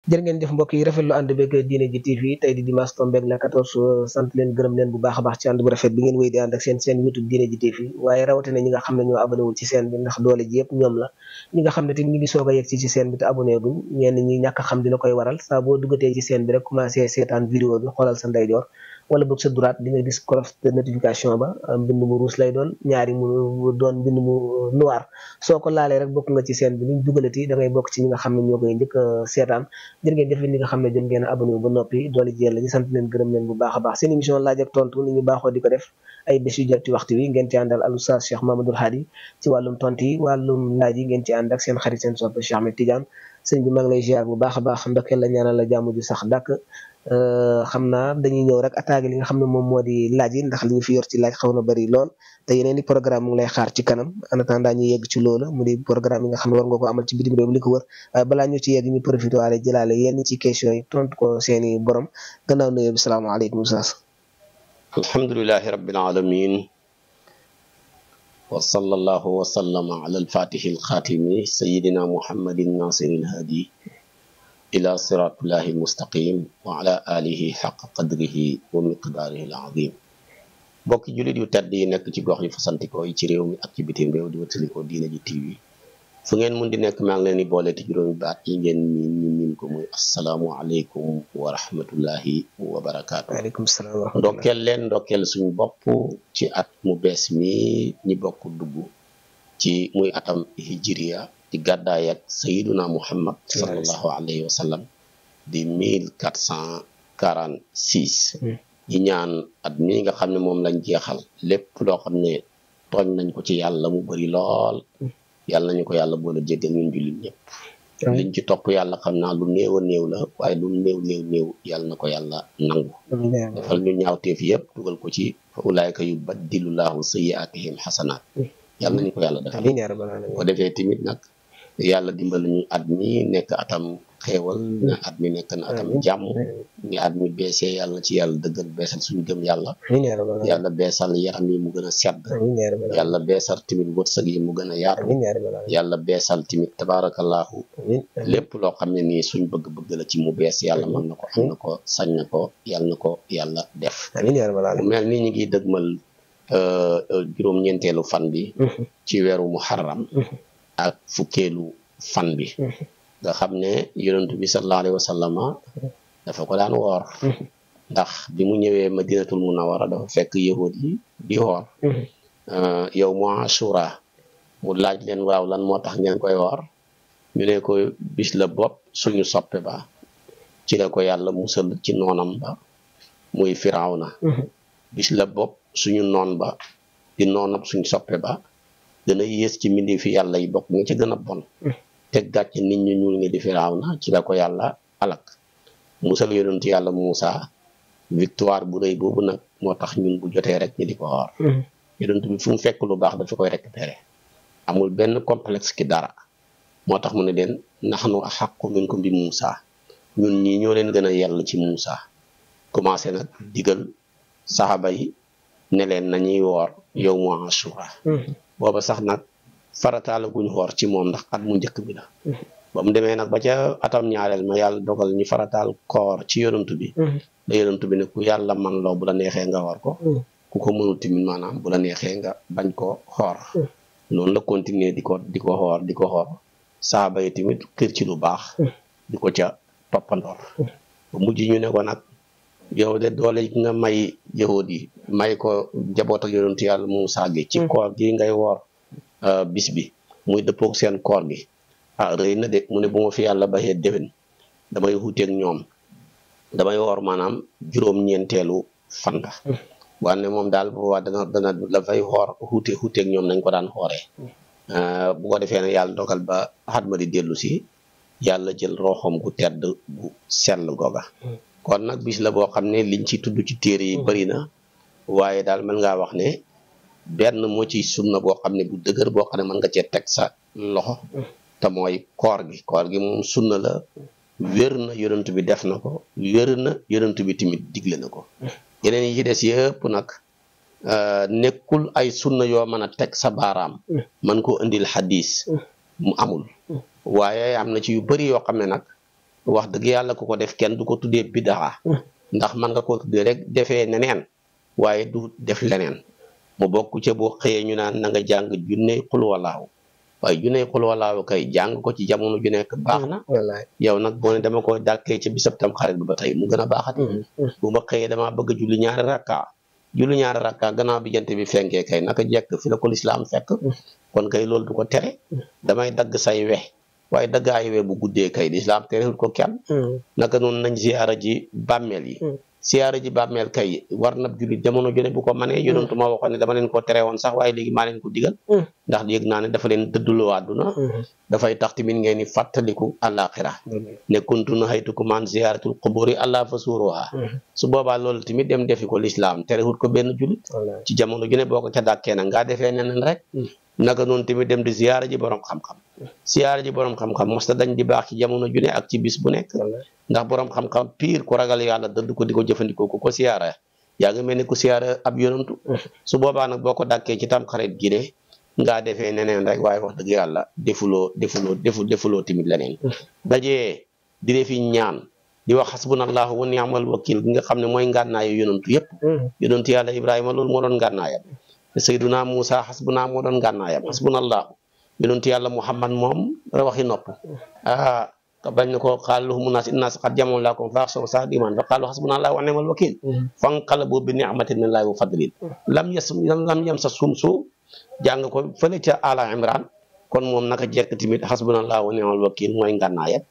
jërë ngeen jëf mbokk yi rafetlu ànd beeg Diine ji TV tey di dimanche tombeeg la 14 sant leen gërëm leen bu baax a baax ci ànd bu rafet bi ngeen wéy di ànd ak seen YouTube Diine ji TV waaye rawatina ñi nga xam ne ñoo abonné wul ci seen bi ndax doole ji yëpp ñoom la ñi nga xam ne tamit ñi ngi soog a yegg ci seen bi te abonné guñ ñenn ñi ñàkk a xam dina koy waral saa boo duggatee ci seen bi rek commencé seetaan vidéo bi xoolal sa ndeyjoor wala boog sa droite di nga gis cloche de notification ba mbind mu ruus lay doon ñaari mu doon mbind mu noir soo ko laalee rek bokk nga ci seen bi luñ dugalati da ngay bokk ci ñi nga xam ne ñoo koy njëkk seetaan jërë ngeen jëf ñi nga xam ne jot ngeen abonné ba noppi doole jël la ñu sant leen gërëm leen bu baax a baax seen émission laaj ak tontu ni ñu baaxoo di ko def ay bés yu jot ci waxtu wi ngeen ci àndal al oustaz Cheikh Mamadou Hadi ci wàllum tontu yi wàllum laaj yi ngeen ci ànd ak seen xarit seen soppe Cheikh Ahmed Tidiane sëñ bi maa ngi lay ziar bu baax a baax ndokkeel la ñaanal la jàmm ju sax dàkk xam naa dañuy ñëw rek attaqué li nga xam ne moom moo di laaj yi ndax li ñu fi yor ci laaj xaw na bari lool te yeneen i programme mu ngi lay xaar ci kanam en attendant ñu yegg ci loolu mu di programme yi nga xam ne war nga ko amal ci bitim réew li ko wër balaa ñu ci yegg ñu profité waale jëlaale yenn ci question yi tontu ko seeni borom gannaaw nuyoo bi salaamaaleykum saas alhamdulilahi rabbil alamin wa sallallahu wa sallama ala alfatihi alxaatimi sayidina muhammadin nasiril hadi ila siratullahi almustaqim wa ala alihi xaq qadrihi wa miqdaarihi alazim mbokki jullit yu tedd yi nekk ci gox yu fasantikoo yi ci réew mi ak ci bitim réew di watalikoo Diine ji TV fu ngeen mun di nekk maa ngi leen di boole ti juróomi baat yi ngeen miin ko muy asalaamu aleykum wa rahmatullahi wa barakaatu. waaleykum salaam wa rahmatulah. ndokkeel suñu bopp ci at mu bees mi ñi bokk dugg ci muy atam hijriya ci gàddaay ak sayiduna muhammad sallallahu alayhi wa sallam di 1446 ñi ñaan at mi nga xam ne moom lañ jeexal lépp loo xam ne tooñ nañ ko ci yàlla mu bari lool yàlla nañu ko yàlla boole jéggal ñun jullit ñëpp liñ ci topp yàlla xam naa lu néew a néew la waaye lu néew yàlla na ko yàlla nangu defal ñu ñaawteef yëpp dugal ko ci fa ulaayka yubaddilullahu sayyi'aatihim xasanaat yàlla nañu ko yàlla defal ko defee tamit nag yàlla dimbal ñu at mi nekk atam xeewal na at mi nekk na atam jàmm ni at mi beesee yàlla ci yàlla dëggal beesal suñu gëm yàlla yàlla beesal yaram yi mu gën a sedd yàlla beesal tamit wërsëg yi mu gën a yaatu yàlla beesal tamit tabaarakallaahu lépp loo xam ne nii suñ bëgg-bëgg la ci mu bees yàlla mën na ko am na ko sañ na ko yàlla def mu mel ni ñu ngi dëgmal juróom-ñeenteelu fan bi ci weeru muharram ak fukkeelu fan bi nga xam ne yonent bi sallallahu alayhi wa sallama dafa ko daan woor ndax bi mu ñëwee madinatul munawwara dafa fekk yahud yi di woor yow mu ashura mu laaj leen waaw lan moo tax ngeen koy woor ñu ne ko bis la bopp suñu soppe ba ci la ko yàlla musal ci noonam ba muy firawna bis la bopp suñu noon ba di noonam suñu soppe ba gën a yées ci mbindi fi yàlla yi bokk nga ci gën a bon teg gàcc nit ñu ñuul ngi di Firawna ci la ko yàlla alak musal yonent yàlla Muusa victoire bu rëy boobu nag moo tax ñun bu jotee rek ñu di ko xoor yonent bi fu mu fekk lu baax dafa koy récupéré amul benn complexe ki dara moo tax mu ne leen nahnu ahaqqu minkum bi Muusa ñun ñii ñoo leen gën a yell ci Muusa commencé nag digal saxaaba yi ne leen nañuy woor yawmu Ashura booba sax nag farataala guñ xoor ci moom ndax at mu njëkk bi la ba mu demee nag ba ca atam ñaareel ma yàlla dogal ñu farataal koor ci yonantu bi da yonantu bi ne ku yàlla man loo bu la neexee nga xoor ko ku ko mënul tamit maanaam bu la neexee nga bañ ko xoor noonu la continuer di ko xoor saaba yi tamit kër ci lu baax di ko ca toppandoor ba mujj ñu ne ko nag yow de doole nga may yahud yi may ko jaboot ak yonantu yàlla Muusaa gi ci koor gi ngay woor bis bi muy dëppoog seen koor gi rëy na de mu ne bu ma fi yàlla baxee déwén damay xuuteeg ñoom damay woor maanaam juróom-ñeenteelu fan la wanne moom daal bu waa dana la fay xoor xuuteeg ñoom nañ ko daan xooree bu ko defee ne yàlla dogal ba xat ma di dellu si yàlla jël roxom gu tedd gu sell googa kon nag bis la boo xam ne liñ ci tudd ci téere yi bëri na waaye daal mën ngaa wax ne benn moo ci sunna boo xam ne bu dëgër boo xam ne mën nga cee teg sa loxo te mooy koor gi moom sunna la wér na yonent bi def na ko wér na yonent bi tamit digle na ko yeneen yi ci des yëpp nag nekkul ay sunna yoo mën a teg sa baaraam man ko indil xadis mu amul waaye am na ci yu bëri yoo xam ne nag wax dëgg yàlla ku ko def kenn du ko tuddee bidaa ndax man nga koo tuddee rek defee neneen waaye du def leneen mu bokk ca boo xëyee ñu naan na nga jàng junney xul walaaw waaye junney xul walaaw kay jàng ko ci jamono ju nekk baax na yow nag boo ne dama ko dàkkee ci bisab tam xarit bi ba tey mu gën a baaxati bu ma xëyee damaa bëgg julli ñaari rakka gannaaw bi jant bi fenkee kay naka jekk fi la ko lislaam fekk kon kay loolu du ko tere damay dagg say we waaye dagg ay we bu guddee kay lislaam terewul ko kenn naka noonu nañ ziyaara ji bàmmeel yi siyaara ji bàmmeel kay war na jullit jamono jone bu ko manee yonentu ma waxoon ne dama leen ko tere woon sax waaye léegi maa leen ko digal ndax yëg naa ne dafa leen dëdduloo àdduna dafay tax tamit ngeen ni fàttaliku àllaaxira ne kuntu nahaytukum an ziyaaratul quburi allaa fasuuruha su boobaa loolu tamit dem defi ko lislaam terewut ko benn jullit ci jamono jone boo ko ca dàkkee nag ngaa defee neneen rek naka noonu tamit dem di ziyaara ji borom xam-xam ziyaara ji borom xam-xam mosta dañ di baax ci jamono ju ne ak ci bis bu nekk ndax borom xam-xam pire ku ragal yàlla dëdd ko di ko jëfandikoo ku ko siyaara yaa ngi mel ni ku siyaara ab yonantu su boobaa nag boo ko dàkkee ci tam xarit gi ne ngaa defee neneen rek waaye wax dëgg yàlla defuloo tamit leneen dajee di defi ñaan di wax xasbunallahu wa ni'mal wakil gi nga xam ne mooy ngànnaayu yonantu yëpp yonantu yàlla Ibrahima loolu moo doon ngànnaayam Seyduna Musa xasbuna moo doon ngànnaayam xasbunallahu yonantu yàlla Muhammad moom waxi nopp bañ na ko qaaluhumu naas inna qad jama'u lakum fakhshawhum fazadahum iimaanan fa qaalu hasbunallahu wa ni'mal wakiil fanqalabu bi ni'matin minallahi wa fadlin lam yamsashum suu jàng ko fële ca Ala Imran kon moom naka jekk tamit hasbunallahu wa ni'mal wakiil mooy ngànnaayam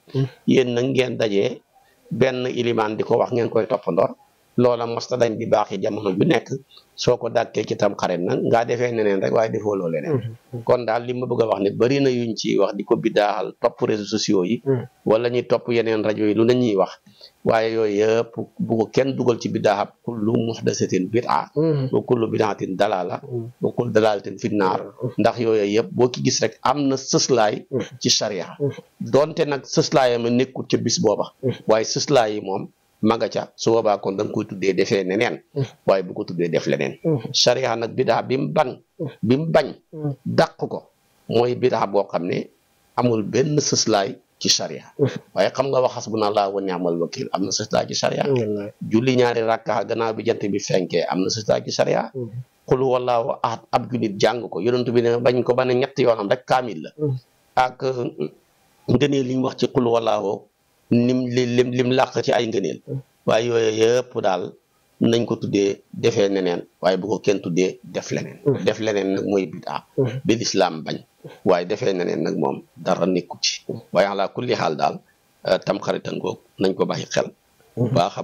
yéen nag ngeen dajee benn ilimaan di ko wax ngeen koy toppandoor loola mosta dañ di baax yi jamono ju nekk soo ko dàkkee ci tam xarit nag ngaa defee neneen rek waaye defoo loo leneen kon daal li ma bëgg a wax ne bari na yuñ ci wax di ko biddaaxal topp réseaux sociaux yi wala ñuy topp yeneen rajo yi lu na ñuy wax waaye yooyu yëpp bu ko kenn dugal ci biddaaxab kullu muhdasatin bid'a wa kullu bid'atin dalaala wa kullu dalaalatin finnaar ndax yooyu yëpp boo ki gis rek am na sëslaay ci sharia donte nag sëslaayam a nekkul ca bis booba waaye sëslaay yi moom maga ca su boobaa kon da nga koy tuddee defee neneen waaye bu ko tuddee def leneen sharia nag bidaa bi mu bañ dàq ko mooy bidaa boo xam ne amul benn sëslaay ci sharia waaye xam nga wax hasbunallahu wa ni'mal wakiil am na sëslaay ci sharia julli ñaari rakka gannaaw bi jant bi fenkee am na sëslaay ci sharia qul huwallahu ahad ab jullit jàng ko yonent bi ne bañ ko ba ne ñetti yoonam rek kaamil la ak ngëneel li ñu wax ci qul huwallahu lim làq ci ay ngëneel waaye yooyu yëpp daal nañ ko tuddee defee neneen waaye bu ko kenn tuddee def leneen def leneen nag mooy bidaa bi lislaam bañ waaye defee neneen nag moom dara nekku ci waaye ala kulli xaal daal tam xaritan goog nañ ko bàyyi xel baax a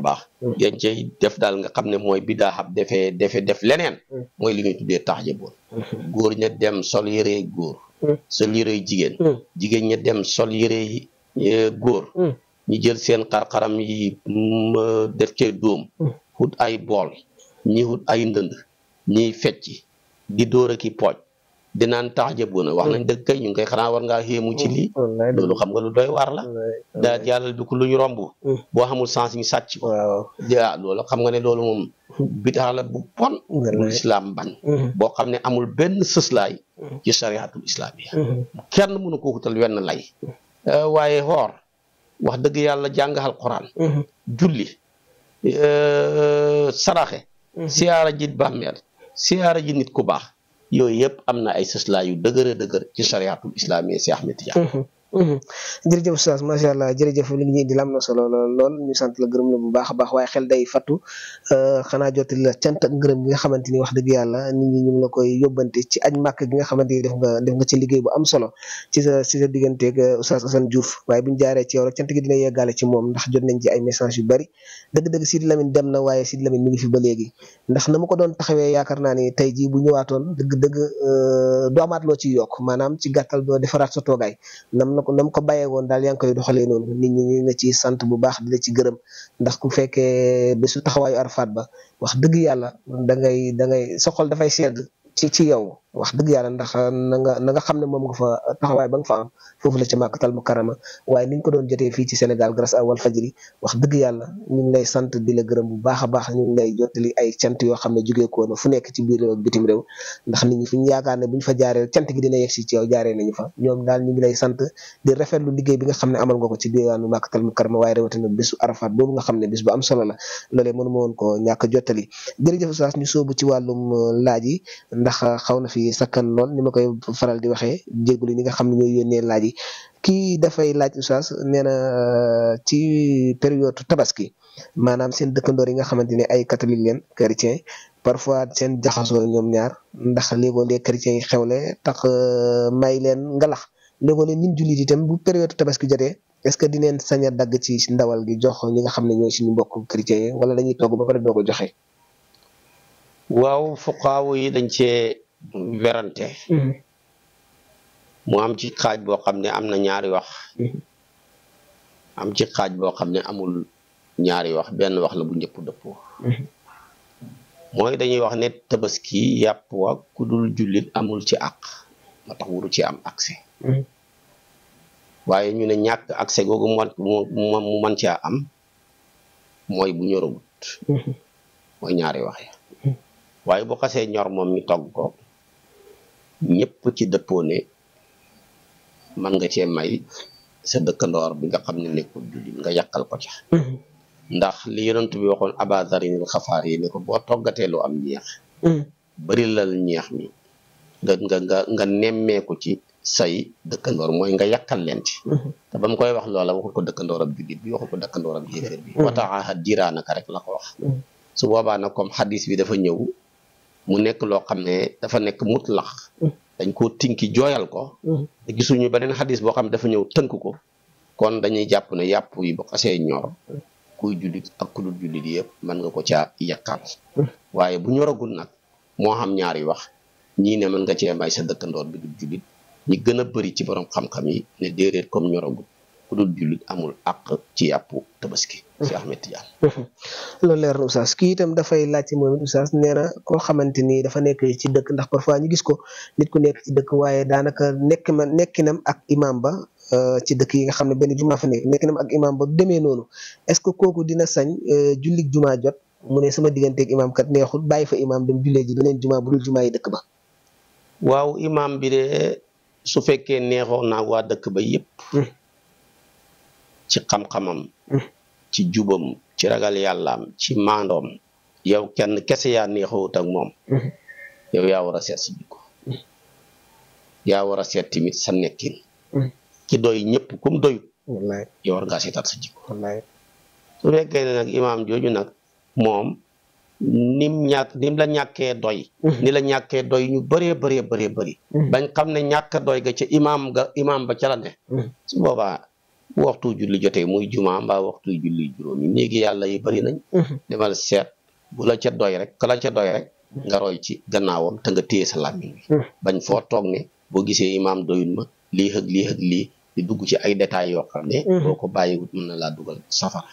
baax yan cay def daal nga xam ne mooy bidaa xab def leneen mooy li ñuy tuddee tax jaboon góor ña dem sol yërey góor sol yërey jigéen ña dem sol yërey góor ñi jël seen xar-xaram yi def cee dóom xut ay bool ñi xut ay ndënd ñiy fecc di dóor a ki pooj di naan tax jaboona wax nañ dëgg kay ñu ngi koy xanaa war ngaa xéemu ci lii loolu xam nga lu doy waar la daa yàlla bi ku lu ñu romb boo xamul sens ñu sàcc ko loolu xam nga ne loolu moom bidaa la bu pon bu islam bañ boo xam ne amul benn sëslaay ci shariatul islamiya kenn mënu ko wutal wenn lay waaye xoor wax dëgg yàlla jàng alquran julli saraxe siyaara ji bàmmeel siyaara ji nit ku baax yooyu yëpp am na ay sëslaay yu dëgër ci shariatul islamiya si Ahmed Tidiane jërëjëf oustaz macha allah jërëjëf li ngi di lam na solo lool ñu sant la gërëm la bu baax a baax waaye xel day fattu xanaa jottali la cant ak ngërëm gi nga xamante ni wax dëgg yàlla nit ñi ñu ngi la koy yóbbante ci aj màkk gi nga xamante ni def nga ci liggéey bu am solo ci sa digganteeg oustaz Assane Diouf waaye buñu jaaree ci yow rek cant gi dina yeggaale ci moom ndax jot nañ ci ay message yu bari dëgg-dëgg Sidi Lamine dem na waaye Sidi Lamine mi ngi fi ba léegi ndax na ma ko doon taxawee yaakaar naa ni tey jii bu ñëwaatoon dëgg-dëgg du amaat loo ciy yokk maanaam ci gàttal doo defaraat sa toogaay nam ko bàyyee woon daal yaa ngi koy doxalee noonu nit ñi ñu la ci sant bu baax di la ci gërëm ndax ku fekkee bésu taxawaayu Arafat ba wax dëgg yàlla da ngay sa xol dafay sedd ci yow wax dëgg yàlla ndax na nga xam ne moom nga fa taxawaay ba nga fa am foofu la ci Makkatal Mukarrama waaye ni ñu ko doon jotee fii ci Sénégal grâce à Walfadjri wax dëgg yàlla ñu ngi lay sant di la gërëm bu baax a baax ñu ngi lay jottali ay cant yoo xam ne jugee ko na fu nekk ci biir réew ak bitim réew ndax nit ñi fi ñu yaakaar ne bu ñu fa jaaree cant gi dina yegg si ci yow jaaree nañu fa ñoom daal ñu ngi lay sant di rafetlu liggéey bi nga xam ne amal nga ko ci diwaanu Makkatal Mukarrama waaye rawatina bésu Arafat boobu nga xam ne bis bu am solo la loolee mënu ma woon ko ñàkk jottali jërëjëf Oustaz ñu soobu ci wàllum laaj yi ndax xaw na fi sakkan lool ni ma koy faral di waxee jégalu ñi nga xam ne ñooy yónnee laaj yi kii dafay laaj Oustaz nee na ci période tabaski maanaam seen dëkkandoor yi nga xamante ne ay catholique leen chrétien parfois seen jaxasoo ñoom ñaar ndax léegoo les chrétiens yi xewle tax may leen ngalax léegoo leen ñun jullit itam bu période tabaski jotee est-ce que dineen sañ a dagg ci ndawal gi jox ñi nga xam ne ñooy suñu mbokk chrétien yi wala dañuy togg ba pare doo ko joxe. waaw fuqaawu yi dañ cee werante mu am ci xaaj boo xam ne am na ñaari wax am ci xaaj boo xam ne amul ñaari wax benn wax la bu ñëpp dëppoo mooy dañuy wax ne tabaski yàpp wa ku dul jullit amul ci àq moo tax wuru ci am accès waaye ñu ne ñàkk accès googu mu man caa am mooy bu ñoragut mooy ñaari wax ya waaye bu xasee ñor moom ñu togg ko ñëpp ci dëppoo ne man nga cee may sa dëkkandoor bi nga xam ne nekkul jullit nga yàqal ko ca ndax li yonent bi waxoon Aba Zarinil Xafaar yi ne ko boo toggatee lu am ñeex bari lal ñeex mi nga nemmeeku ci say dëkkandoor mooy nga yàqal leen ci te ba mu koy wax loola waxul ko dëkkandoor ab jullit bi waxul ko dëkkandoor ab yéeféer bi wataaxat jiraanaka rek la ko wax su boobaa nag comme xadis bi dafa ñëw mu nekk loo xam ne dafa nekk mutlax dañ koo tinki jooyal ko te gisuñu beneen xadis boo xam ne dafa ñëw tënk ko kon dañuy jàpp ne yàpp yi bu xasee ñor kuy jullit ak ku dul jullit yëpp mën nga ko caa yàqal waaye bu ñoragul nag moo xam ñaari wax ñii ne mën nga cee may sa dëkkandoor bi dul jullit ñi gën a bëri ci borom xam-xam yi ne déedéet comme ñoragul ku dul jullit amul àq ci yàppu tabaski si Ahmed Tidiane loolu leer na Oustaz kii itam dafay laajte moom it Oustaz nee na koo xamante ni dafa nekk ci dëkk ndax parfois ñu gis ko nit ku nekk ci dëkk waaye daanaka nekkinam ak imam ba ci dëkk yi nga xam ne benn jumaa fa nekkinam ak imam ba demee noonu est-ce que kooku dina sañ jullik jumaa jot mu ne sama digganteeg imam kat neexul bàyyi fa imam dem jullee ji beneen jumaa bu dul jumaa yi dëkk ba. waaw imam bi de su fekkee neexoo naag waa dëkk ba yëpp ci xam-xamam ci jubam ci ragal yàllaam ci maandoom yow kenn kese yaa neexoowut ak moom yow yaa war a seet sa jikko yaa war a seet tamit sa nekkin ci doy ñëpp kum doyut wallaay yow war ngaa seetaat sa jikko wallaay su fekkee ne nag imaam jooju nag moom nim la ñàkkee doy ni la ñàkkee doy ñu bëree bëri bañ xam ne ñàkk doy ga ca imaam ba ca la ne su boobaa bu waxtu julli jotee muy juma mbaa waxtu julli juróomi néegi yàlla yi bëri nañ demal seet bu la ca doy rek ka la ca doy rek nga roy ci gannaawam te nga téye sa làmmiñ wi bañ foo toog ne boo gisee imaam doyul ma lii ak lii di dugg ci ay détails yoo xam ne boo ko bàyyiwut mën na laa dugal safara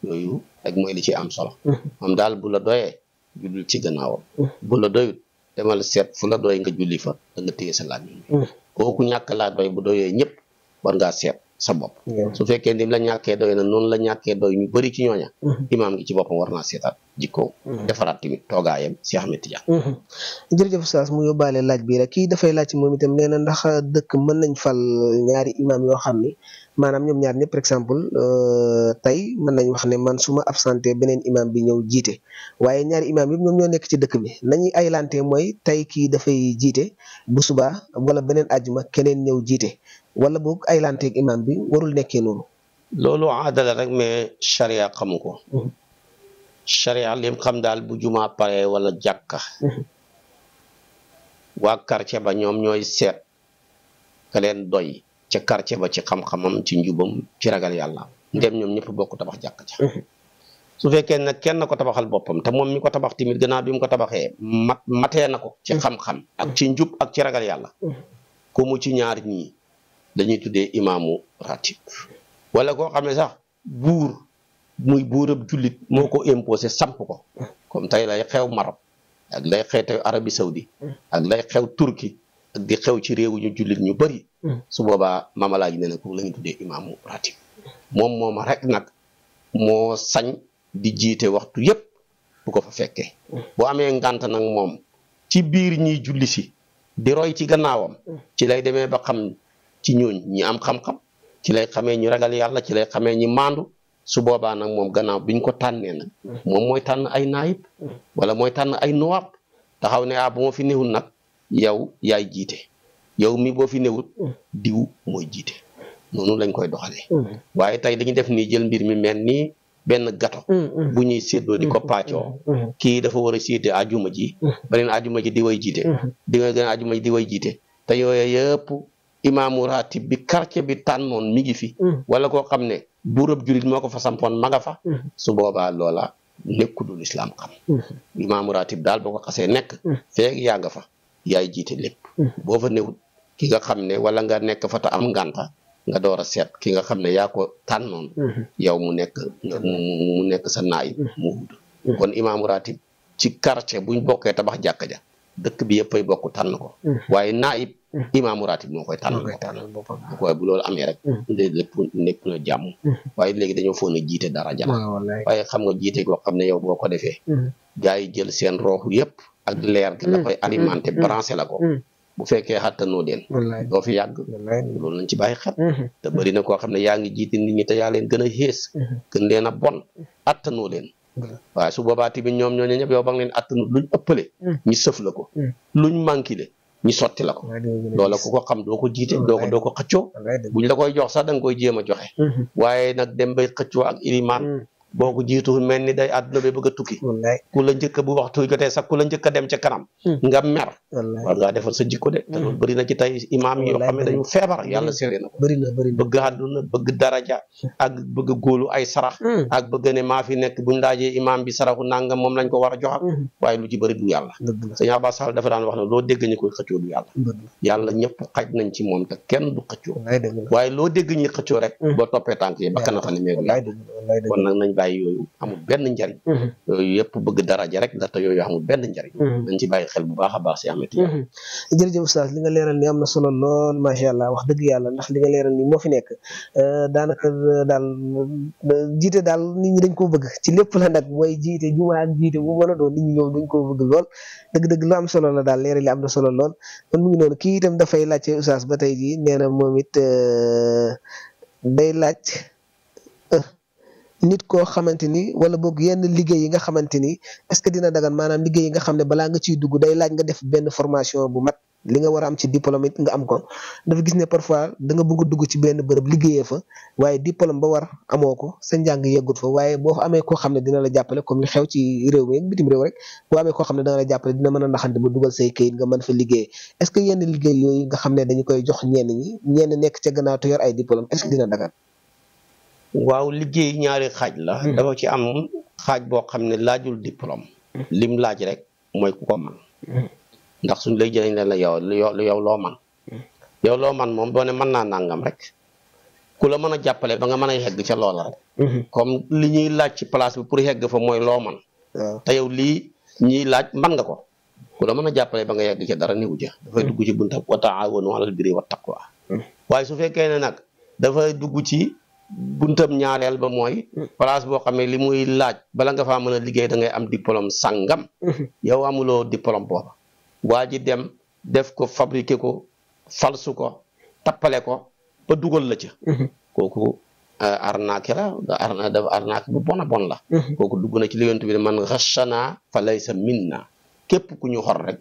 yooyu rek mooy li ci am solo moom daal bu la doyee jullil ci gannaawam bu la doyut demal seet fu la doy nga julli fa da nga téye sa làmmiñ wi kooku ñàkk laa doy bu doyee ñëpp war ngaa seet sa bopp su fekkee ndim la ñàkkee doy na noonu la ñàkkee doy ñu bëri ci ñooña imaam gi ci boppam war naa seetaat jikko defaraat tamit toogaayam si Ahmed Tidiane jërëjëf Oustaz mu yóbbaale laaj bi rek kii dafay laaj ci moom itam nee na ndax dëkk mën nañ fal ñaari imaam yoo xam ni maanaam ñoom ñaar ñëpp par exemple tey mën nañ wax ne man su ma absenté beneen imaam bi ñëw jiite waaye ñaari imaam yëpp ñoom ñoo nekk ci dëkk bi nañuy aylante mooy tey kii dafay jiite bu subaa wala beneen àjjuma keneen ñëw jiite wala boog aylanteeg imam bi warul nekkee noonu. loolu aadala rek mais charia xamu ko. charia lim xam daal bu juma pare wala jàkka. waa quartier ba ñoom ñooy seet ka leen doy ca quartier ba ci xam-xamam ci njubam ci ragal yàlla ndem ñoom ñëpp bokk tabax jàkka ca. su fekkee nag kenn ko tabaxal boppam te moom mi ko tabax tamit gannaaw bi mu ko tabaxee matee na ko. ci xam-xam ak ci njub ak ci ragal yàlla. ku mu ci ñaar ñii. dañuy tuddee imaamu ratib wala koo xam ne sax buur muy buurab jullit moo ko imposé samp ko comme tey lay xew Maroc ak lay xew Arabie Saoudi ak lay xew Turquie ak di xew ci réewu ñu jullit ñu bëri su boobaa mamalaaji ne na ko la ñu tuddee imaamu ratib moom mooma rek nag moo sañ di jiite waxtu yépp bu ko fa fekkee bu amee ngànt nag moom ci biir ñiy julli si di roy ci gannaawam ci lay demee ba xam ci ñooñ ñi am xam-xam ci lay xamee ñu ragal yàlla ci lay xamee ñi maandu su boobaa nag moom gannaaw biñ ko tànnee nag moom mooy tànn ay naayib wala mooy tànn ay nuwaab taxaw ne bu ma fi newul nag yow yaay jiite yow mi boo fi newul diw mooy jiite noonu lañ koy doxalee waaye tey dañuy def nii jël mbir mi mel nii benn gato bu ñuy séddoo di ko paccoo kii dafa war a siite ajuma ji beneen ajuma ji di way jiite di nga gën ajuma ji di way jiite te yooyu yëpp imaamu ratib bi quartier bi tànnoon mi ngi fi wala koo xam ne buurab julit moo ko fa sampoon ma nga fa su boobaa loola nekkudul islam xam imaamu ratib daal boo ko xasee nekk feeg yaa nga fa yaay jiite lépp boo fa newut ki nga xam ne wala nga nekk fa te am ngànta nga door a seet ki nga xam ne yaa ko tànnoon yow mu nekk sa naay mu wut kon imaamu ratib ci quartier buñ bokkee tabax jàkka ja dëkk bi yëpp ay bokk tànn ko waaye naayib imaamu ratib moo koy tànn boppam waaye bu loolu amee rek lépp nekk na jàmm waaye léegi dañoo foog ne jiite dara jana waaye xam nga jiite goo xam ne yow boo ko defee gars yi jël seen rooxu yëpp ak leer gi la koy alimenté branché la ko bu fekkee xattanoo leen doo fi yàgg loolu lañ ci bàyyi xel te bëri na koo xam ne yaa ngi jiite nit ñi te yaa leen gën a xees gën leen a bon attanoo leen waaye su boobaa tamit ñoom ñooñu ñëpp yow ba nga leen attanu luñ ëppale ñi sëf la ko luñ manqué le ñi sotti la ko loola ku ko xam doo ko jiite doo ko xëccoo buñ la koy jox sax da nga koy jéem a joxe waaye nag dem bay xëccoo ak ilimaan boo ko jiitu mel ni day àdduna bi bëgg a tukki ku la njëkk bu waxtu jotee sax ku la njëkk a dem ca kanam nga mer war ngaa defar sa jikko de te loolu bëri na ci tey imaam yi yoo xam ne dañu feebar yàlla séré na ko bëgg àdduna bëgg daraja ak bëgg góolu ay sarax ak bëgg ne maa fi nekk buñ laajee imaam bi saraxu nangam moom lañ ko war a jox ak waaye lu ci bëri du yàlla sëñ Abbas Sall dafa daan wax ne loo dégg ñu koy xëccoo du yàlla yàlla ñëpp xaj nañ ci moom te kenn du xëccoo waaye loo dégg ñuy xëccoo rek boo toppee tànk yi bakkan na fa ne meegu kon nag nañ bàyyi yooyu amul benn njariñ yooyu yëpp bëgg daraja rek ndaxte yooyu amul benn njariñ dañ ci bàyyi xel bu baax a baax si amati jërëjëf oustaz li nga leeral ni am na solo lool macha allah wax dëgg yàlla ndax li nga leeral ni moo fi nekk daanaka daal jiite daal nit ñi dañ koo bëgg ci lépp la nag mooy jiite juma ak jiite bu mën a doon nit ñi ñoom dañ koo bëgg lool dëgg-dëgg lu am solo la daal leeral li am na solo lool kon mu ngi noonu kii itam dafay laajte oustaz ba tey jii nee na moom it day laaj nit koo xamante ni wala boog yenn liggéey yi nga xamante ni est-ce que dina dagan maanaam liggéey yi nga xam ne balaa nga ciy dugg day laaj nga def benn formation bu mat li nga war a am ci diplôme it nga am ko dafa gis ne parfois da nga bëgg a dugg ci benn bërëb liggéeyee fa waaye diplôme ba war amoo ko sa njàng yeggut fa waaye boo amee koo xam ne dina la jàppale comme li xew ci réew mi bitim réew rek boo amee koo xam ne dina la jàppale dina mën a naxante ba dugal say kayit nga mën fa liggéey est-ce que yenn liggéey yooyu nga xam ne dañu koy jox ñenn ñi ñenn nekk ca gannaaw te yor ay diplôme est-ce que dina dagan waaw liggéey ñaari xaaj la dafa ci am xaaj boo xam ne laajul diplôme lim laaj rek mooy ku ko man ndax suñ lay jëlee leen la yow loo man yow loo man moom doone mën naa nangam rek ku la mën a jàppale ba nga mën a yegg ca loola rek comme li ñuy laaj ci place bi pour yegg fa mooy loo man te yow lii ñuy laaj man nga ko ku la mën a jàppale ba nga yegg ca dara newu ja dafay dugg ci bunta wa taawanu alal birri wa taqwa waaye su fekkee ne nag dafay dugg ci buntam ñaareel ba mooy place boo xam ne li muy laaj bala nga faa mën a liggéey da ngay am diplôme sangam yow amuloo diplôme booba waa ji dem def ko fabriqué ko falsu ko tappale ko ba dugal la ca kooku arnaque la dafa arnaque bu bon a bon la kooku dugg na ci li Yonent bi man ghashana fa laysa minna képp ku ñu xor rek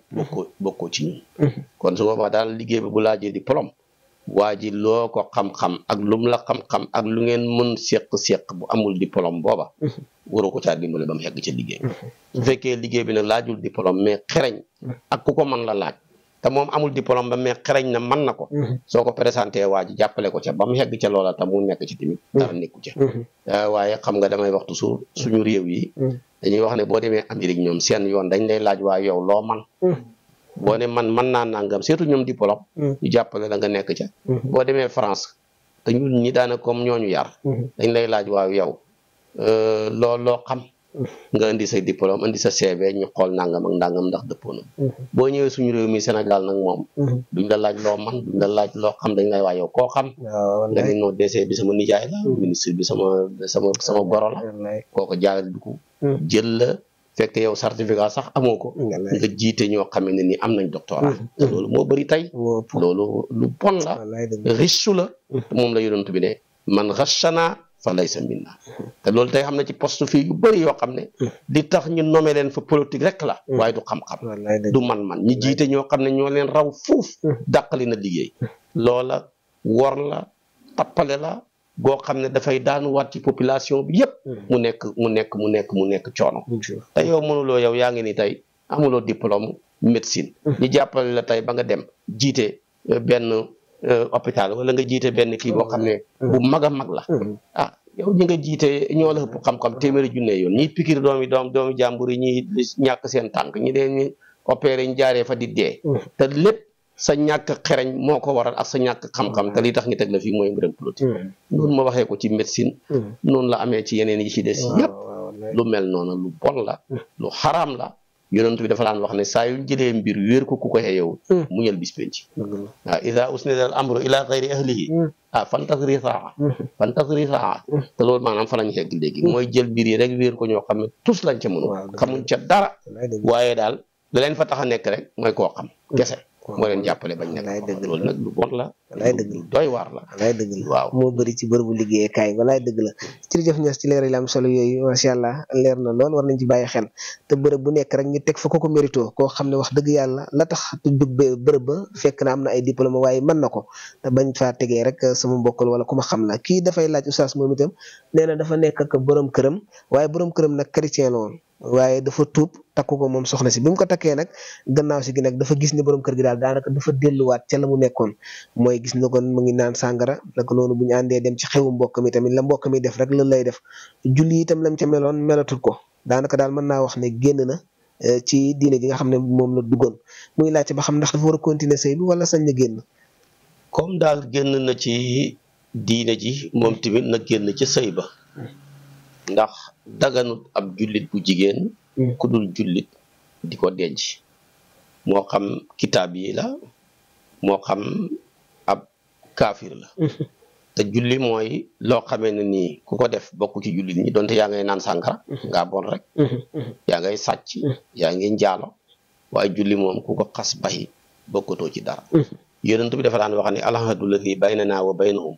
bokkoo ci ñun kon su boobaa daal liggéey bi bu laajee diplôme waa ji loo ko xam-xam ak lum la xam-xam ak lu ngeen mën seq bu amul diplôme booba waroo ko caa dimbale ba mu yegg ca liggéey su fekkee liggéey bi nag laajul diplôme mais xereñ ak ku ko mën la laaj te moom amul diplôme ba mais xereñ na mën na ko soo ko présenté waa ji jàppale ko ca ba mu yegg ca loola te mu nekk ci tamit dara nekku ca waaye xam nga damay wax toujours suñu réew yi dañuy wax ne boo demee Amérique ñoom seen yoon dañ lay laaj waa yow loo man boo ne man mën naa nangam surtout ñoom diplôme ñu jàppale la nga nekk ca boo demee France te ñun ñi daana comme ñooñu yar dañ lay laaj waaw yow loo xam nga indi say diplôme indi sa CV ñu xool nangam ak nangam ndax dëppoo na boo ñëwee suñu réew mi Sénégal nag moom duñ la laaj loo man duñ la laaj loo xam dañ lay wax yow koo xam nga ni non DC bi sama nijaay la ministre bi sama goro la kooko jaalal bi ko jël la fekk yow certificat sax amoo ko nga jiite ñoo xam ne ni am nañ doctorat te loolu moo bëri tey loolu lu bon la riche la moom la yonent bi ne man ghashana fa laysa minna te loolu tey xam na ci poste fii yu bëri yoo xam ne li tax ñu nommé leen fa politique rek la waaye du xam-xam du man-man ñi jiite ñoo xam ne ñoo leen raw fuuf dàqali na liggéey loola wor la tappale la goo xam ne dafay daan waat ci population bi yëpp mu nekk coono te yow mënuloo yow yaa ngi ni tey amuloo diplôme médecine ñu jàppale la tey ba nga dem jiite benn hôpital wala nga jiite benn kii boo xam ne bu mag a mag la yow ñi nga jiite ñoo la ëpp xam-xam téeméeri junne yoon ñiy pikir doomi jàmbur yi ñuy ñàkk seen tànk ñi dee ñu opéré ñu jaaree fa di dee te lépp sa ñàkk xereñ moo ko waral ak sa ñàkk xam-xam te li tax ñu teg la fii mooy mbiram politique noonu ma waxee ko ci médecine noonu la amee ci yeneen yi ci des yëpp lu mel noonu lu bon la lu xaraam la yonent bi dafa daan wax ne saa yu jëlee mbir wéer ko ku ko xeyewu mu ñël bis penc waaw ida usnida al amru ila gayri ahlihi fantasri saa te loolu maanaam fa lañ xegg léegi mooy jël mbir yi rek wéer ko ñoo xam ne tous lañ ca mënu xamuñ ca dara waaye daal la leen fa tax a nekk rek mooy koo xam kese moo leen jàppale bañ nekk loolu nag lu bon la lu doy waar la waaw moo bëri ci bërëbu liggéeykaay walaay dëgg la jërëjëf Niass ci leeral yi am solo yooyu macha allah leer na lool war nañ ci bàyyi xel te bërëb bu nekk rek ñu teg fa ko mérito koo xam ne wax dëgg yàlla la tax dug bërëb ba fekk na am na ay diplôme waaye mën na ko te bañ faa tegee rek sama mbokkal wala ku ma xam la kii dafay laaj oustaz moom itam nee na dafa nekk ak borom këram waaye borom këram nag chrétien la woon waaye dafa tuub takku ko moom soxna si bi mu ko takkee nag gannaaw si gi nag dafa gis ne borom kër gi daal daanaka dafa delluwaat ca la mu nekkoon mooy gis na kon mu ngi naan sàngara naka noonu bu ñu àndee dem ci xewu mbokk mi tamit la mbokk mi def rek lan lay def julli itam lam ca meloon melatul ko daanaka daal mën naa wax ne génn na ci diine ji nga xam ne moom la duggoon muy laajte ba xam ndax dafa war a continuer sëy bi wala sañ na génn comme daal génn na ci diine ji moom tamit na génn ci sëy ba ndax daganut ab jullit bu jigéen ku dul jullit di ko denc moo xam kitaab yi la moo xam ab kaafir la te julli mooy loo xamee ne nii ku ko def bokk ci jullit ñi donte yaa ngay naan sàngara ngaa bon rek yaa ngay sàcc yaa ngi njaalo waaye julli moom ku ko xas bayi bokkatoo ci dara yonent bi dafa daan wax ne alahadu lati baynana wa baynahum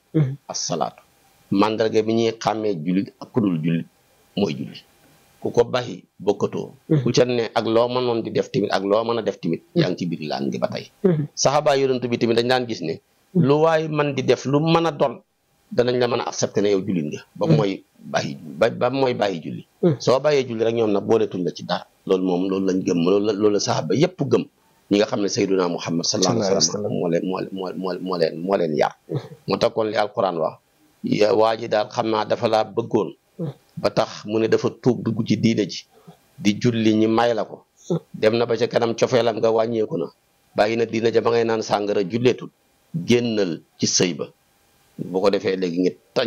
as-salaatu mandarga bi ñuy xàmmee jullit ak ku dul jullit mooy julli ku ko bàyyi bokkatoo ku ca ne ak loo mënoon di def tamit ak loo mën a def tamit yaa ngi ci biir laan gi ba tey saxaaba yonent bi tamit dañ daan gis ne lu waay man di def lu mën a doon danañ la mën a accepté ne yow jullit nga ba mooy bàyyi julli soo bàyyee julli rek ñoom nag booletuñ la ci dara loolu moom loolu lañ gëm loolu la saxaaba yépp gëm ñi nga xam ne sayyiduna Muhammad sallallahu alayhi wa sallam moo leen yar moo tax kon li alquran wax waa ji daal xam naa dafa laa bëggoon ba tax mu ne dafa tuub dugg ci diine ji di julli ñi may la ko dem na ba ca kanam cofeelam nga wàññeeku na bàyyi na diine ja ba ngay naan sàngara julleetul génnal ci sëy ba boo ko defee léegi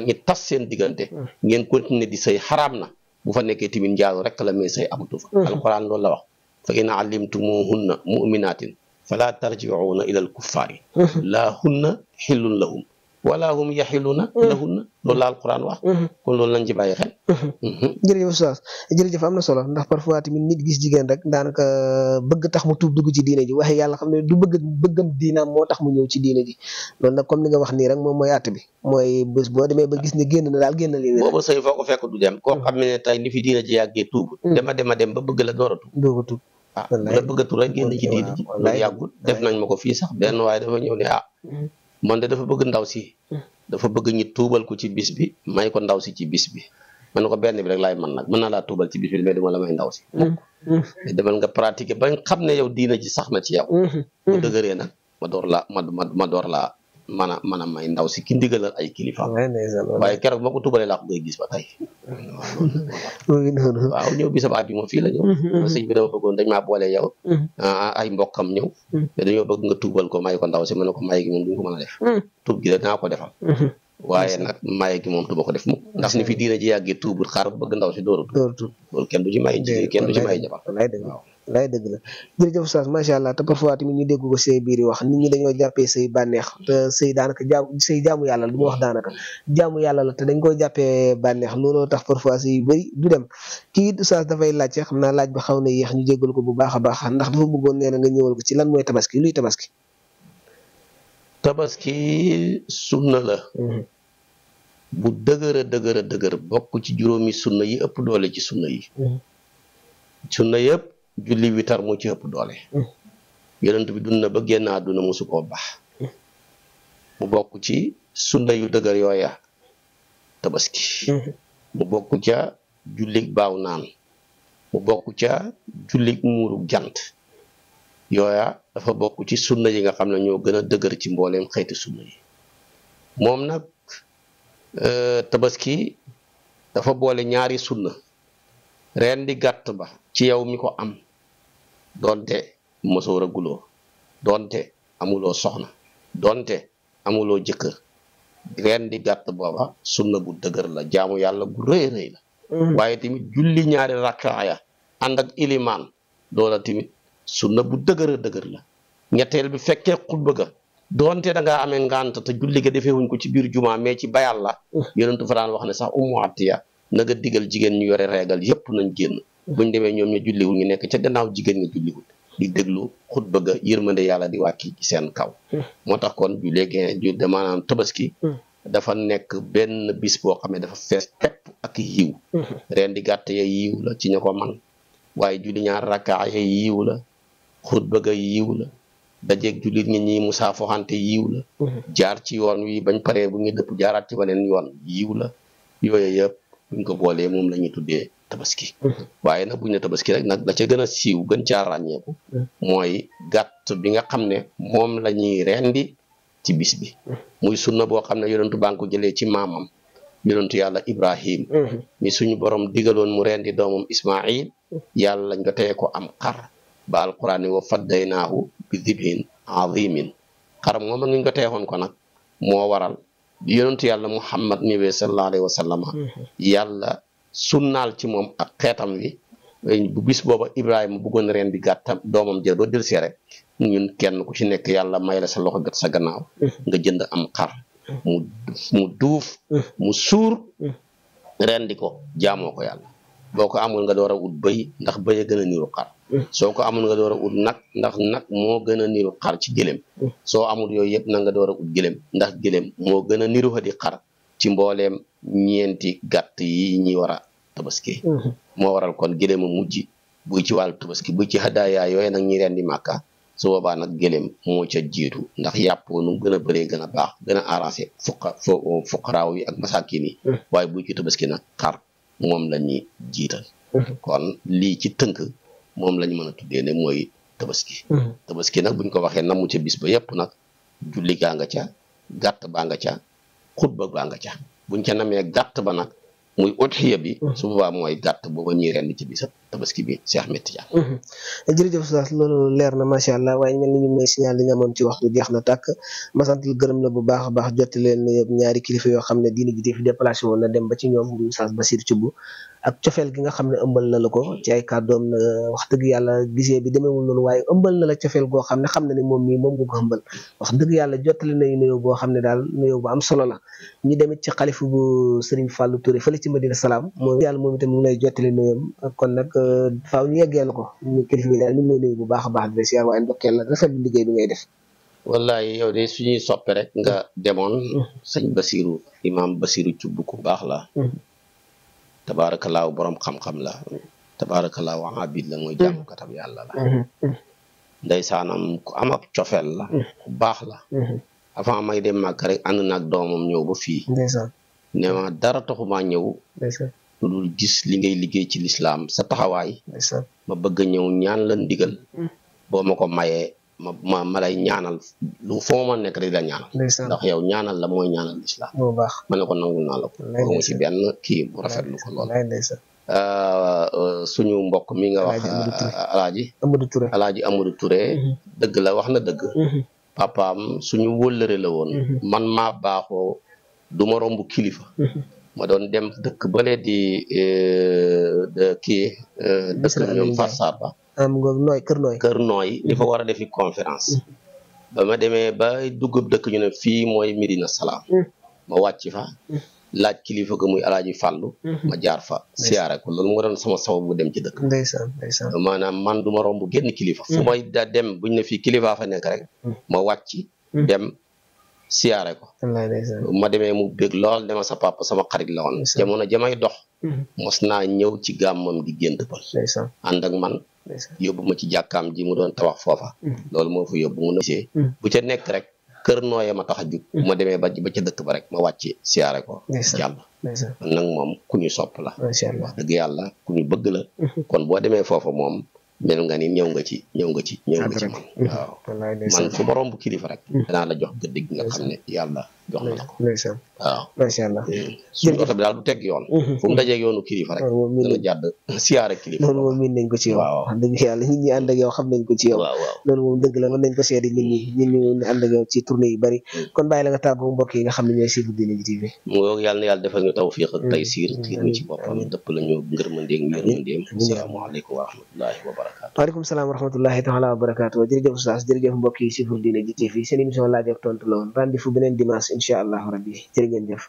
ñi tas seen diggante ngeen continuer di sëy xaraam na bu fa nekkee tamit njaalu rek la mais sëy amatu fa alquran loolu la wax fa in alimtumuhunna mu'minatin fala tarji'una ila al-kuffari la hunna xillun lahum wala hum yaxiluna lahunna loolu la alquran wax kon loolu lañ ci bàyyi xel jërëjëf oustaz jërëjëf am na solo ndax parfois tamit nit gis jigéen rek daanaka bëgg tax mu tuub dugg ci diine ji waaye yàlla xam ne du bëggam diinaam moo tax mu ñëw ci diine ji loolu nag comme ni nga wax nii rek moom mooy àtt bi mooy bés boo demee ba gis ne génn na daal génn li booba sëy foo ko fekk du dem koo xam ne tey li fi diine ji yàggee tuub dem ba bëgg la door a tuub la bëgg a tuub rek génn ci diine ji loolu yàggul def nañ ma ko fii sax benn waaye dafa ñëw ne man de dafa bëgg ndaw si dafa bëgg ñi tuubal ko ci bis bi may ko ndaw si ci bis bi man ko benn bi rek laay man nag mën naa laa tuubal ci bis bi mais duma la may ndaw si demal nga pratiquer ba nga xam ne yow diina ji sax na ci yow bu dëgëree nag ma door la mën a may ndaw si ki ndigalal ay kilifa waaye keroog moo ko tuubalee laa ko ngay gis ba tey waaw ñëw bi sama at bi moom fii la ñëw sëñ bi dama bëggoon dañ maa boole yow ay mbokkam ñëw te dañoo bëgg nga tuubal ko may ko ndaw si ma ne ko may gi moom duñ ko mën a def tuub gi de naa ko defal waaye nag maye gi moom du ma ko def mukk ndax ni fi diina ji yàggee tuubut xaar bëgg ndaw si dóoratu loolu kenn du ci may jigéen kenn du ci may jabar waaw lay dëgg la jërëjëf Oustaz macha allah te parfois tamit ñu dégg ko say biir yi wax nit ñi dañoo jàppee say bànneex te say daanaka jaamu yàlla lu ma wax daanaka jaamu yàlla la te dañ koy jàppee bànneex looloo tax parfois say yu bëri du dem kii Oustaz dafay laajte xam naa laaj ba xaw na yéex ñu jéggal ko bu baax a baax ndax dafa bëggoon nee na nga ñëwal ko ci lan mooy tabaski luy tabaski sunna la bu dëgër bokk ci juróomi sunna yi ëpp doole ci sunna yi sunna yëpp julli witar moo ci ëpp doole yonent bi dund na ba génn àdduna mosu koo baax mu bokk ci sunna yu dëgër yooya tabaski mu bokk ca jullig baaw naan mu bokk ca jullig muuru jant yooya dafa bokk ci sunna yi nga xam ne ñoo gën a dëgër ci mbooleem xeeti sunna yi moom nag tabaski dafa boole ñaari sunna ren di gàtt ba ci yow mi ko am donte mosoo raguloo donte amuloo soxna donte amuloo jëkkër ren di gàtt booba sunna bu dëgër la jaamu yàlla bu rëy la waaye tamit julli ñaari rakkaaya ànd ak ilimaan loola tamit sunna bu dëgër la ñetteel bi fekkee xutba ga donte da ngaa amee ngant te julli ga defee wuñ ko ci biir jumaa mais ci bayal la yonentu fa daan wax ne sax Ummu Atiya na nga digal jigéen ñu yore reegal yépp nañ génn buñ demee ñoom ñu julliwul ñu nekk ca gannaaw jigéen nga julliwul di déglu xutba ga yërmande yàlla di wàcc ci seen kaw moo tax kon julli maanaam tabaski dafa nekk benn bis boo xam ne dafa fees tepp ak yiw ren di gàtt ya yiw la ci ña ko man waaye julli ñaar rakkaa ya yiw la xutba ga yiw la dajeeg jullit ñi musaafoxante yiw la jaar ci yoon wi bañ paree bu ñu dëpp jaaraat ci beneen yoon yiw la yooyu yëpp buñ ko boolee moom la ñuy tuddee tabaski waaye nag buñ ne tabaski rek nag la ca gën a siiw gën caa ràññeeku mooy gàtt bi nga xam ne moom la ñuy rendi ci bis bi muy sunna boo xam ne yonentu baa ngi ko jëlee ci maamam yonentu yàlla Ibrahim mi suñu borom digaloon mu rendi doomam Ismail yàlla lañ ko teye ko am xar ba alquran wa faddaynaahu bi dibhin azimin xar moom ngi ko teexoon ko nag moo waral yonentu yàlla Muhammad ñëwee sallallahu alayhi wa sallam yàlla sunnaal ci moom ak xeetam wi bu bis booba Ibrahima bëggoon ren di gàttam doomam jël ba del see rek ñun kenn ku ci nekk yàlla may la sa loxo gat sa gannaaw nga jënd am xar mu duuf mu suur ren di ko jaamoo ko yàlla boo ko amul nga door a ut bëy ndax bëy a gën a niru xar soo ko amul nga door a ut nag ndax nag moo gën a niru xar ci gëlem soo amul yooyu yëpp na nga door a ut gëlem ndax gëlem moo gën a niru di xar ci mbooleem ñeenti gàtt yi ñi war a tabaski moo waral kon gëlem a mujj buy ci wàllu tabaski buy ci hadaaya yooyu nag ñi ren di màkka su boobaa nag gëlem moo ca jiitu ndax yàpp nu gën a bëree gën a baax gën a arrangé fuqaraaw yi ak masakin yi waaye buy ci tabaski nag xar moom la ñuy jiital kon lii ci tënk moom la ñu mën a tuddee ne mooy tabaski tabaski nag buñ ko waxee namu ca bis ba yépp nag julli gaa nga ca gàtt baa nga ca xutba baa nga ca buñ ca namee gàtt ba nag muy udhiya bi su boobaa mooy gàtt booba ñuy rend ci bisa tabaski bi Cheikh Ahmed Tidiane jërëjëf Oustaz loolu leer na macha allah waaye mel ni ñu may signal li nga amoon ci waxtu jeex na tàkk ma sant la gërëm la bu baax a baax jotti leen ñaari kilifa yoo xam ne diine ji fi déplacé woon na dem ba ci ñoom di Oustaz Bassirou Thioub ak cofeel gi nga xam ne ëmbal na la ko ci ay kàddoom na wax dëgg yàlla gisee bi demeewul noonu waaye ëmbal na la cofeel goo xam ne ne moom mii moom nga ko ëmbal wax dëgg yàlla jottali nañu nuyoo boo xam ne daal nuyoo bu am solo la ñu demit ci xalifu bu Serigne Fallou Touré fële ci Madina Salaam moom yàlla moom itam mu ngi lay jottali nuyoom kon nag faaw ñu yeggeel ko ñu kilifa bi daal ñu ngi lay nuyu bu baax a baax di la siyaar waaye ndokkeel la rafet bu liggéey bi ngay def wallahi yow de suñuy soppe rek nga demoon sëñ Bassirou imam Bassirou Thioub ku baax la tabaarakallaahu borom xam-xam la tabaarakallaahu abid la mooy jaamukatab yàlla la ndeysaanam ku am ak cofeel la ku baax la avant may dem màgg rek ànd naag doomam ñëw ba fii ne ma dara taxumaa ñëw lu dul gis li ngay liggéey ci lislaam sa taxawaay ma bëgg a ñëw ñaan la ndigal boo ma ko mayee ma lay ñaanal lu foo ma nekk rek la ñaanal ndax yow ñaanal la mooy ñaanal lislaam ma ne ko nangul naa la ko mu ci benn kii bu rafetlu ko lool suñu mbokk mi nga wax alaaji Amadou Touré dëgg la wax na dëgg papaam suñu wëllëre la woon man maa baaxoo du ma romb kilifa ma doon dem dëkk bële di kii dëkk ñoom Farsar ba am nga nooy kër nooy di fa war a defi conférence ba ma demee ba dugub dëkk ñu ne fii mooy Medina Salaam ma wàcc fa laaj kilifa ga muy alaaji fàllu ma jaar fa siyaare ko loolu moo doon sama sababu bu dem ci dëkk ndeysaan maanaam man du ma romb génn kilifa fu may da dem buñ ne fii kilifa fa nekk rek ma wàcc dem siyaare ko ma demee mu bég lool dema sa papa sama xarit la woon jamono jamay dox mos naa ñëw ci gàmmam gi gént pël ànd ak man yóbbu ma ci jàkkaam ji mu doon tabax foofa loolu moo fa yóbbu mu nësee bu ca nekk rek kër nooye ma tax a jug ma demee ba ca dëkk ba rek ma wàcc siyaare ko jàll nag moom ku ñu sopp la wax dëgg yàlla ku ñu bëgg la kon boo demee foofa moom mel nga ni ñëw nga ci man waaw man fu ma romb kilifa rek danaa la jox gëdd gi nga xam ne yàlla jox na la ko waaw macha allah suñu oto bi daal du teg yoon fu mu dajee yoonu kilifa rek dana jàdd siyaare kilifa loolu moom miin nañ ko ci yow wax dëgg yàlla ñit ñi ànd ak yow xam nañ ko ci yow loolu moom dëgg la mën nañ ko seede ñit ñi ànd ak yow ci tournée yu bari kon bàyyi la nga tàggoo mbokk yi nga xam ne ñooy suivre Diiné Dji TV mu yàlla na yàlla defal ñu tawfiq ak taysiir xiir ñu ci boppam dëpp la ñu ngërmandeeg yërmandeem asalaamaaleykum wa rahmatullahi wa barakaatu waaleykum salaam wa rahmatullahi taala wa barakaatu jërëjëf oustaz jërëjëf mbokk yi suivre Diiné Dji TV seen émission laaj ak tontu la woon rendez-vous beneen dimanche incha allahu rabbi jërë ngeen jëf